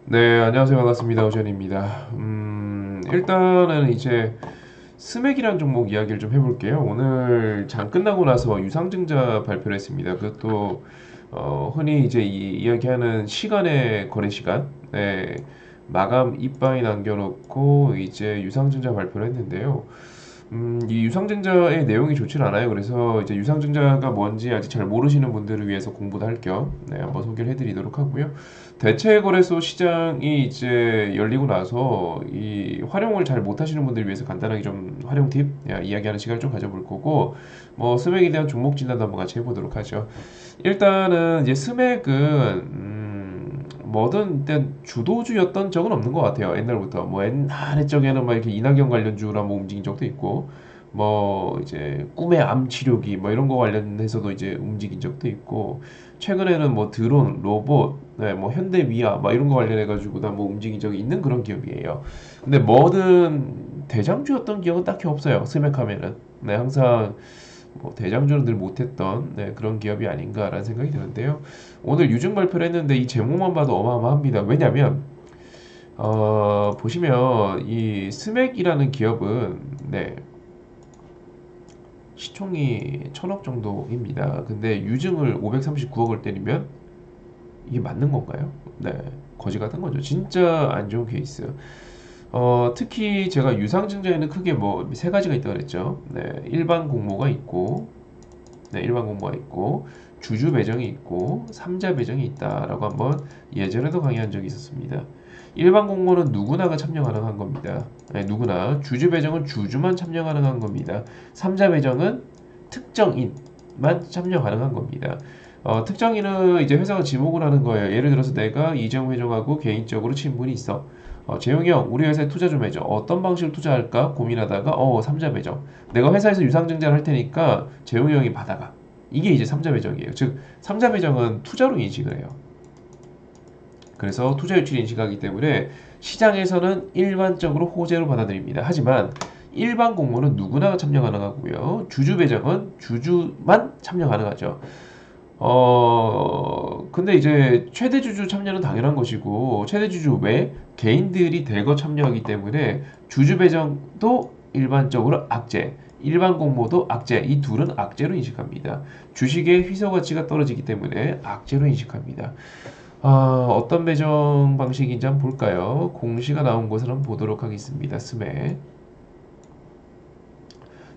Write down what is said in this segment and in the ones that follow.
네, 안녕하세요. 반갑습니다. 오션입니다. 일단은 이제 스맥이란 종목 이야기를 좀 해볼게요. 오늘 장 끝나고 나서 유상증자 발표를 했습니다. 그것도 흔히 이제 이야기하는 시간의 거래 시간, 네, 마감 이바이 남겨놓고 이제 유상증자 발표를 했는데요. 이 유상증자의 내용이 좋진 않아요. 그래서 이제 유상증자가 뭔지 아직 잘 모르시는 분들을 위해서 공부도 할 겸, 네, 한번 소개를 해드리도록 하고요. 대체거래소 시장이 이제 열리고 나서 이 활용을 잘 못하시는 분들을 위해서 간단하게 좀 활용 팁 이야기하는 시간을 좀 가져볼 거고, 뭐 스맥에 대한 종목 진단도 한번 같이 해보도록 하죠. 일단은 이제 스맥은 뭐든 일단 주도주였던 적은 없는 것 같아요. 옛날부터 뭐 옛날 적에는 막 이렇게 이낙연 관련주로 한번 움직인 적도 있고, 뭐 이제 꿈의 암 치료기 뭐 이런 거 관련해서도 이제 움직인 적도 있고, 최근에는 뭐 드론, 로봇, 네, 뭐 현대 위아 막 이런 거 관련해 가지고도 한번 움직인 적이 있는 그런 기업이에요. 근데 뭐든 대장주였던 기억은 딱히 없어요. 스맥하면은. 네, 항상 뭐 대장주는 늘 못했던 네, 그런 기업이 아닌가라는 생각이 드는데요. 오늘 유증 발표를 했는데 이 제목만 봐도 어마어마합니다. 왜냐면 보시면 이 스맥이라는 기업은 네, 시총이 1000억 정도입니다. 근데 유증을 539억을 때리면 이게 맞는 건가요? 네, 거지 같은 거죠. 진짜 안 좋은 케이스. 특히 제가 유상증자에는 크게 뭐 세 가지가 있다고 그랬죠. 네, 일반 공모가 있고, 네, 일반 공모가 있고, 주주 배정이 있고, 삼자 배정이 있다라고 한번 예전에도 강의한 적이 있었습니다. 일반 공모는 누구나가 참여 가능한 겁니다. 네, 누구나. 주주 배정은 주주만 참여 가능한 겁니다. 삼자 배정은 특정인만 참여 가능한 겁니다. 특정인은 이제 회사가 지목을 하는 거예요. 예를 들어서 내가 이재용 회장하고 개인적으로 친분이 있어. 재용이 형, 우리 회사에 투자 좀 해줘. 어떤 방식으로 투자할까 고민하다가, 삼자 배정. 내가 회사에서 유상증자를 할 테니까 재용이 형이 받아가. 이게 이제 삼자 배정이에요. 즉, 삼자 배정은 투자로 인식을 해요. 그래서 투자 유치를 인식하기 때문에 시장에서는 일반적으로 호재로 받아들입니다. 하지만 일반 공모는 누구나 참여 가능하고요. 주주 배정은 주주만 참여 가능하죠. 근데 이제 최대 주주 참여는 당연한 것이고, 최대 주주 외 개인들이 대거 참여하기 때문에 주주 배정도 일반적으로 악재, 일반 공모도 악재, 이 둘은 악재로 인식합니다. 주식의 희소 가치가 떨어지기 때문에 악재로 인식합니다. 어떤 배정 방식인지 한번 볼까요? 공시가 나온 것을 한번 보도록 하겠습니다. 스매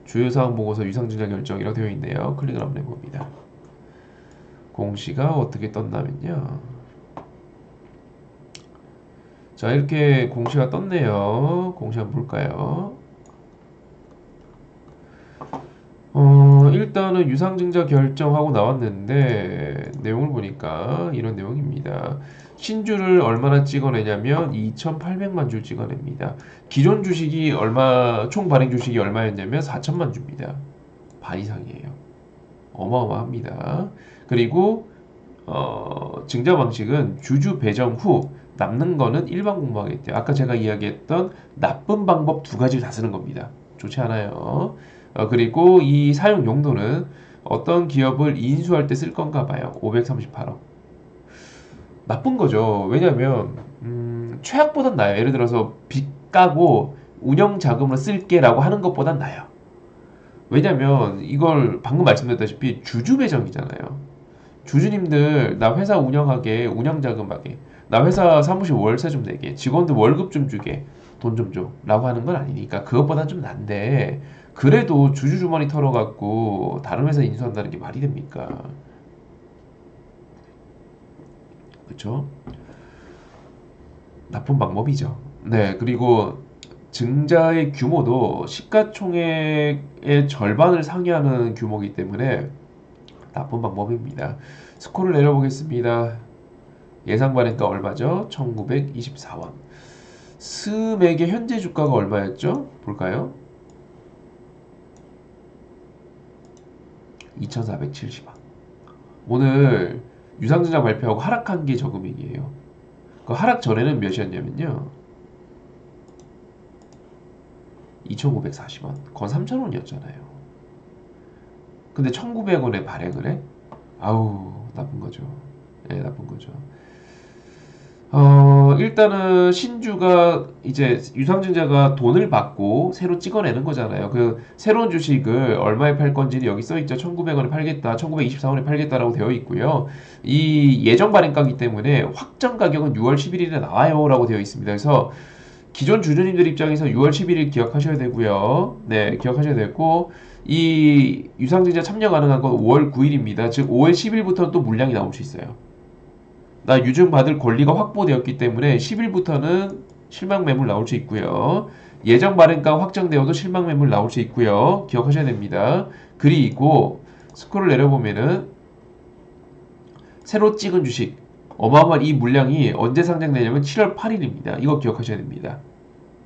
주요사항 보고서 유상증자 결정이라고 되어 있네요. 클릭을 한번 해봅니다. 공시가 어떻게 떴냐면요. 자, 이렇게 공시가 떴네요. 공시 한번 볼까요? 일단은 유상증자 결정하고 나왔는데 내용을 보니까 이런 내용입니다. 신주를 얼마나 찍어내냐면 2,800만 주 찍어냅니다. 기존 주식이 총 발행 주식이 얼마였냐면 4천만 주입니다. 반 이상이에요. 어마어마합니다. 그리고 증자 방식은 주주 배정 후 남는 거는 일반 공모하겠대요. 아까 제가 이야기했던 나쁜 방법 두 가지를 다 쓰는 겁니다. 좋지 않아요. 그리고 이 사용 용도는 어떤 기업을 인수할 때 쓸 건가 봐요. 538억. 나쁜 거죠. 왜냐면 최악보단 나아요. 예를 들어서 빚 까고 운영 자금을 쓸게라고 하는 것보단 나아요. 왜냐면 이걸 방금 말씀드렸다시피 주주 배정이잖아요. 주주님들 나 회사 운영하게 운영 자금하게 나 회사 사무실 월세 좀 내게 직원들 월급 좀 주게 돈 좀 줘 라고 하는 건 아니니까 그것보단 좀 난데 그래도 주주 주머니 털어갖고 다른 회사 인수한다는 게 말이 됩니까? 그쵸? 나쁜 방법이죠. 네, 그리고 증자의 규모도 시가총액의 절반을 상회하는 규모이기 때문에 나쁜 방법입니다. 스코어를 내려보겠습니다. 예상 발행가 얼마죠? 1924원. 스맥의 현재 주가가 얼마였죠? 볼까요? 2470원. 오늘 유상증자 발표하고 하락한 게 저금액이에요. 그 하락 전에는 몇이었냐면요. 2,940원. 건 3,000원이었잖아요. 근데 1,900원에 발행을 해? 아우, 나쁜 거죠. 네, 나쁜 거죠. 일단은 신주가 이제 유상증자가 돈을 받고 새로 찍어내는 거잖아요. 그 새로운 주식을 얼마에 팔 건지는 여기 써 있죠. 1,900원에 팔겠다, 1,924원에 팔겠다라고 되어 있고요. 이 예정 발행가기 때문에 확정 가격은 6월 11일에 나와요라고 되어 있습니다. 그래서 기존 주주님들 입장에서 6월 11일 기억하셔야 되고요. 네, 기억하셔야 되고 이 유상증자 참여 가능한 건 5월 9일입니다. 즉 5월 10일부터는 또 물량이 나올 수 있어요. 나 유증 받을 권리가 확보되었기 때문에 10일부터는 실망 매물 나올 수 있고요. 예정 발행가 확정되어도 실망 매물 나올 수 있고요. 기억하셔야 됩니다. 그리고 스크롤 내려보면은 새로 찍은 주식 어마어마한 이 물량이 언제 상장되냐면 7월 8일입니다. 이거 기억하셔야 됩니다.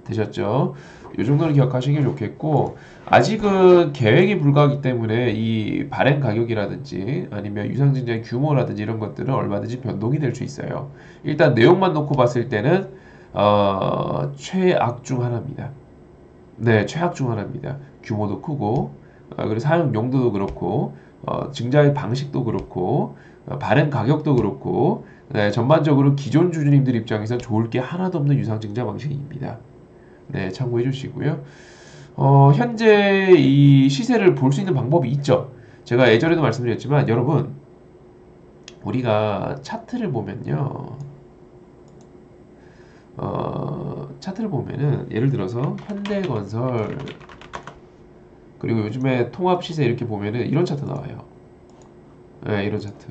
되셨죠? 이 정도는 기억하시는 게 좋겠고 아직은 계획이 불가하기 때문에 이 발행 가격이라든지 아니면 유상증자의 규모라든지 이런 것들은 얼마든지 변동이 될 수 있어요. 일단 내용만 놓고 봤을 때는 최악 중 하나입니다. 네, 최악 중 하나입니다. 규모도 크고 그리고 사용 용도도 그렇고 증자의 방식도 그렇고 발행 가격도 그렇고 네, 전반적으로 기존 주주님들 입장에서 좋을 게 하나도 없는 유상증자 방식입니다. 네, 참고해 주시고요. 현재 이 시세를 볼 수 있는 방법이 있죠. 제가 예전에도 말씀드렸지만 여러분 우리가 차트를 보면요. 차트를 보면은 예를 들어서 현대건설 그리고 요즘에 통합시세 이렇게 보면은 이런 차트 나와요. 네, 이런 차트.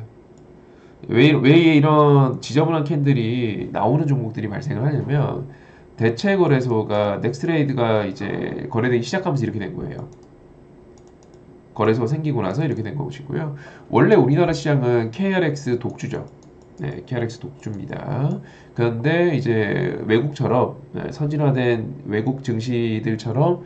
왜 이런 지저분한 캔들이 나오는 종목들이 발생을 하냐면 대체거래소가 넥스트레이드가 이제 거래되기 시작하면서 이렇게 된 거예요. 거래소가 생기고 나서 이렇게 된 것이고요. 원래 우리나라 시장은 KRX 독주죠. 네, KRX 독주입니다. 그런데 이제 외국처럼 선진화된 외국 증시들처럼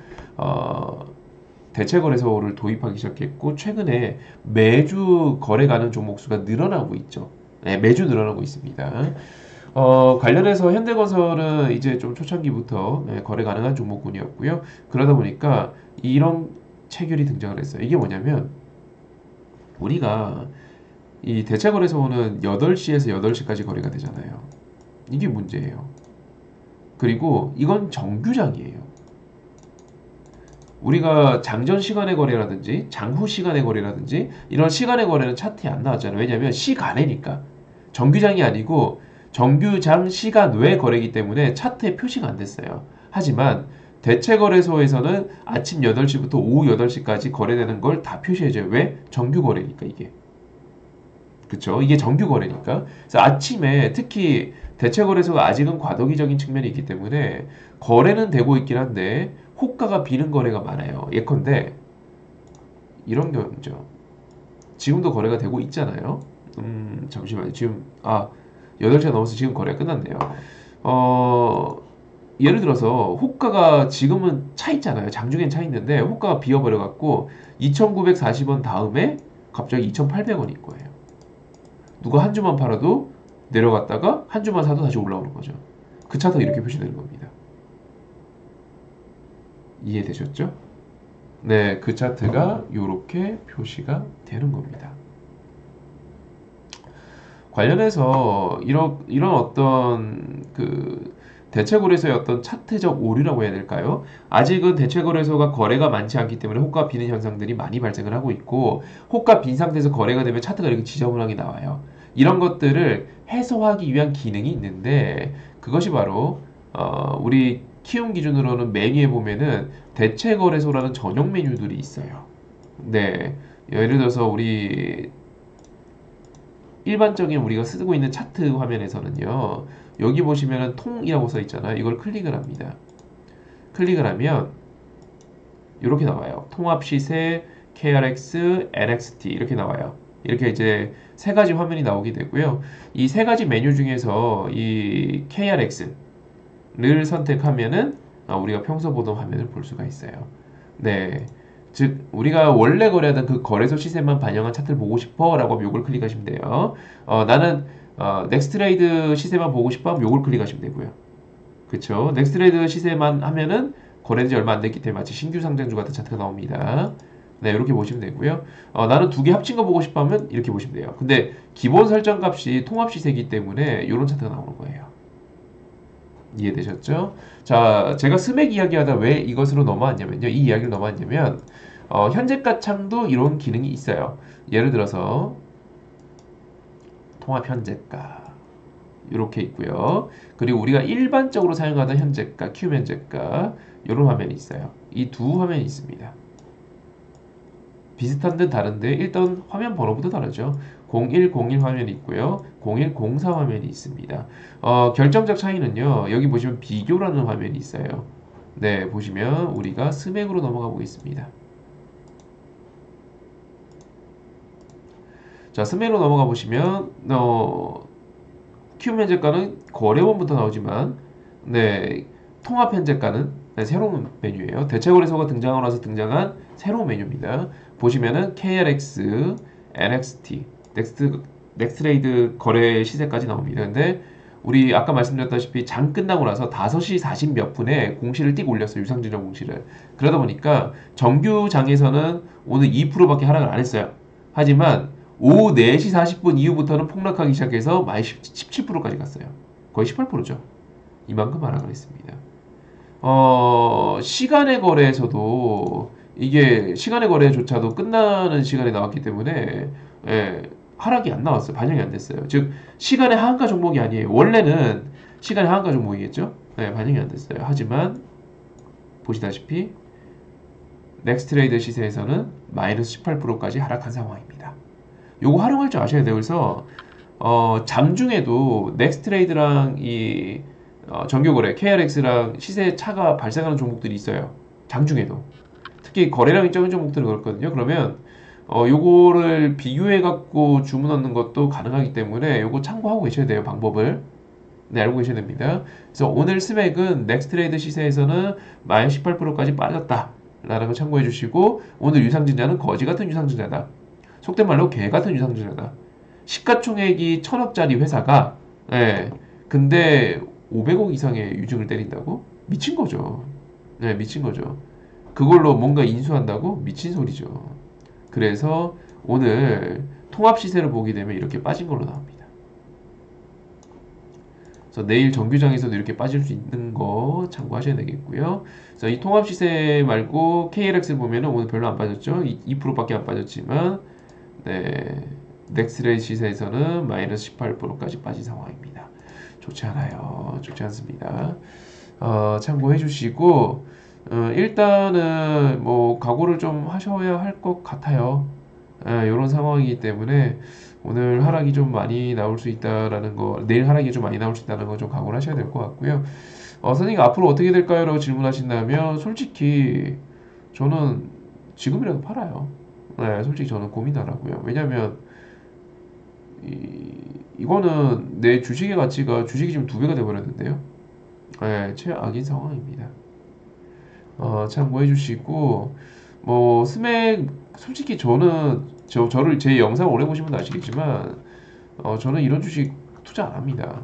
대체거래소를 도입하기 시작했고 최근에 매주 거래 가능 종목 수가 늘어나고 있죠. 네, 매주 늘어나고 있습니다. 관련해서 현대건설은 이제 좀 초창기부터 거래 가능한 종목군이었고요. 그러다 보니까 이런 체결이 등장을 했어요. 이게 뭐냐면 우리가 이 대체거래소는 8시에서 8시까지 거래가 되잖아요. 이게 문제예요. 그리고 이건 정규장이에요. 우리가 장전 시간의 거래라든지 장후 시간의 거래라든지 이런 시간의 거래는 차트에 안 나왔잖아요. 왜냐하면 시간에니까 정규장이 아니고 정규장 시간 외 거래이기 때문에 차트에 표시가 안 됐어요. 하지만 대체거래소에서는 아침 8시부터 오후 8시까지 거래되는 걸 다 표시해줘요. 왜? 정규 거래니까 이게. 그쵸? 이게 정규 거래니까. 그래서 아침에 특히 대체거래소가 아직은 과도기적인 측면이 있기 때문에 거래는 되고 있긴 한데 호가가 비는 거래가 많아요. 예컨대 이런 경우죠. 지금도 거래가 되고 있잖아요. 잠시만요. 지금 8시가 넘어서 지금 거래가 끝났네요. 예를 들어서 호가가 지금은 차 있잖아요. 장중엔 차 있는데 호가가 비어버려 갖고 2,940원 다음에 갑자기 2,800원인 거예요. 누가 한 주만 팔아도 내려갔다가 한 주만 사도 다시 올라오는 거죠. 그 차트가 이렇게 표시되는 겁니다. 이해되셨죠? 네, 그 차트가 이렇게 표시가 되는 겁니다. 관련해서 이런 어떤 그 대체거래소의 어떤 차트적 오류라고 해야 될까요? 아직은 대체거래소가 거래가 많지 않기 때문에 호가 비는 현상들이 많이 발생을 하고 있고 호가 빈 상태에서 거래가 되면 차트가 이렇게 지저분하게 나와요. 이런 것들을 해소하기 위한 기능이 있는데 그것이 바로 우리 키움 기준으로는 메뉴에 보면은 대체거래소라는 전용 메뉴들이 있어요. 네, 예를 들어서 우리 일반적인 우리가 쓰고 있는 차트 화면에서는요. 여기 보시면은 통이라고 써 있잖아요. 이걸 클릭을 합니다. 클릭을 하면 이렇게 나와요. 통합 시세, KRX, NXT 이렇게 나와요. 이렇게 이제 세 가지 화면이 나오게 되고요. 이 세 가지 메뉴 중에서 이 KRX를 선택하면은 우리가 평소 보던 화면을 볼 수가 있어요. 네. 즉 우리가 원래 거래하던 그 거래소 시세만 반영한 차트를 보고 싶어 라고 하면 요걸 클릭하시면 돼요. 나는 넥스트레이드 시세만 보고 싶어 하면 요걸 클릭하시면 되고요. 그쵸? 넥스트레이드 시세만 하면은 거래된 지 얼마 안 됐기 때문에 마치 신규 상장주 같은 차트가 나옵니다. 네, 이렇게 보시면 되고요. 나는 두 개 합친 거 보고 싶어 하면 이렇게 보시면 돼요. 근데 기본 설정 값이 통합 시세이기 때문에 이런 차트가 나오는 거예요. 이해되셨죠? 자, 제가 스맥 이야기하다 왜 이것으로 넘어왔냐면요. 이 이야기를 넘어왔냐면 현재가 창도 이런 기능이 있어요. 예를 들어서 통합 현재가 이렇게 있고요. 그리고 우리가 일반적으로 사용하던 현재가, 큐 현재가 이런 화면이 있어요. 이 두 화면이 있습니다. 비슷한 듯 다른데 일단 화면 번호부터 다르죠. 0101 화면이 있고요. 0104 화면이 있습니다. 결정적 차이는요. 여기 보시면 비교라는 화면이 있어요. 네, 보시면 우리가 스맥으로 넘어가 보겠습니다. 자, 스맥으로 넘어가 보시면 큐 현재가는 거래원부터 나오지만 네, 통합 현재가는 네, 새로운 메뉴예요. 대체거래소가 등장하고 나서 등장한 새로운 메뉴입니다. 보시면은 KRX, NXT, 넥스트레이드 거래 시세까지 나옵니다. 근데 우리 아까 말씀드렸다시피 장 끝나고 나서 5시 40 몇 분에 공시를 띡 올렸어요. 유상증자 공시를. 그러다 보니까 정규 장에서는 오늘 2%밖에 하락을 안 했어요. 하지만 오후 4시 40분 이후부터는 폭락하기 시작해서 마이너스 17%까지 갔어요. 거의 18%죠. 이만큼 하락을 했습니다. 시간의 거래에서도 이게 시간의 거래조차도 끝나는 시간에 나왔기 때문에 예, 하락이 안 나왔어요. 반영이 안 됐어요. 즉 시간의 하한가 종목이 아니에요. 원래는 시간의 하한가 종목이겠죠. 네, 반영이 안 됐어요. 하지만 보시다시피 넥스트레이드 시세에서는 마이너스 18%까지 하락한 상황입니다. 요거 활용할 줄 아셔야 돼요. 그래서 장중에도 넥스트레이드랑 이 정규거래 KRX랑 시세 차가 발생하는 종목들이 있어요. 장중에도. 특히 거래량이 적은 종목들은 그렇거든요. 그러면 요거를 비교해 갖고 주문하는 것도 가능하기 때문에 요거 참고하고 계셔야 돼요. 방법을. 네, 알고 계셔야 됩니다. 그래서 오늘 스맥은 넥스트레이드 시세에서는 마이너스 18%까지 빠졌다. 라는 거 참고해 주시고 오늘 유상증자는 거지 같은 유상증자다. 속된 말로 개 같은 유상증자다. 시가총액이 1000억짜리 회사가 예, 근데 500억 이상의 유증을 때린다고? 미친 거죠. 네, 미친 거죠. 그걸로 뭔가 인수한다고? 미친 소리죠. 그래서 오늘 통합 시세를 보게 되면 이렇게 빠진 걸로 나옵니다. 그래서 내일 정규장에서도 이렇게 빠질 수 있는 거 참고하셔야 되겠고요. 그래서 이 통합 시세 말고 KLX를 보면은 오늘 별로 안 빠졌죠. 2%밖에 안 빠졌지만 네, 넥스레이 시세에서는 마이너스 18%까지 빠진 상황입니다. 좋지 않아요. 좋지 않습니다. 참고해 주시고 일단은 뭐 각오를 좀 하셔야 할 것 같아요. 이런 상황이기 때문에 오늘 하락이 좀 많이 나올 수 있다라는 거, 내일 하락이 좀 많이 나올 수 있다는 거 좀 각오를 하셔야 될 것 같고요. 선생님 앞으로 어떻게 될까요? 라고 질문하신다면 솔직히 저는 지금이라도 팔아요. 네, 솔직히 저는 고민 안 하고요. 왜냐면 이거는 내 주식의 가치가 주식이 지금 2배가 돼버렸는데요. 네, 최악인 상황입니다. 참고해 주시고 뭐 스맥 솔직히 저는 저를 제 영상 오래 보시면 아시겠지만 저는 이런 주식 투자 안 합니다.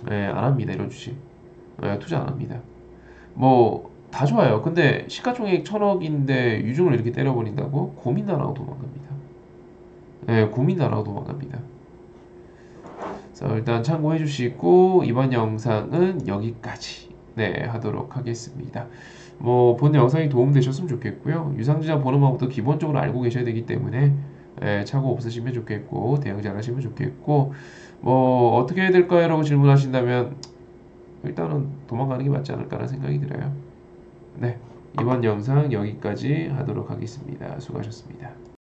네, 안 합니다. 이런 주식. 네, 투자 안 합니다. 뭐 다 좋아요. 근데 시가총액 1000억인데 유중을 이렇게 때려버린다고? 고민도 안 하고 도망갑니다. 네, 고민도 안 하고 도망갑니다. 그래서 일단 참고해 주시고 이번 영상은 여기까지 네, 하도록 하겠습니다. 뭐 본 영상이 도움되셨으면 좋겠고요. 유상증자 보는 방법도 기본적으로 알고 계셔야 되기 때문에 착오 없으시면 좋겠고 대응 잘 하시면 좋겠고 뭐 어떻게 해야 될까요? 라고 질문하신다면 일단은 도망가는 게 맞지 않을까라는 생각이 들어요. 네, 이번 영상 여기까지 하도록 하겠습니다. 수고하셨습니다.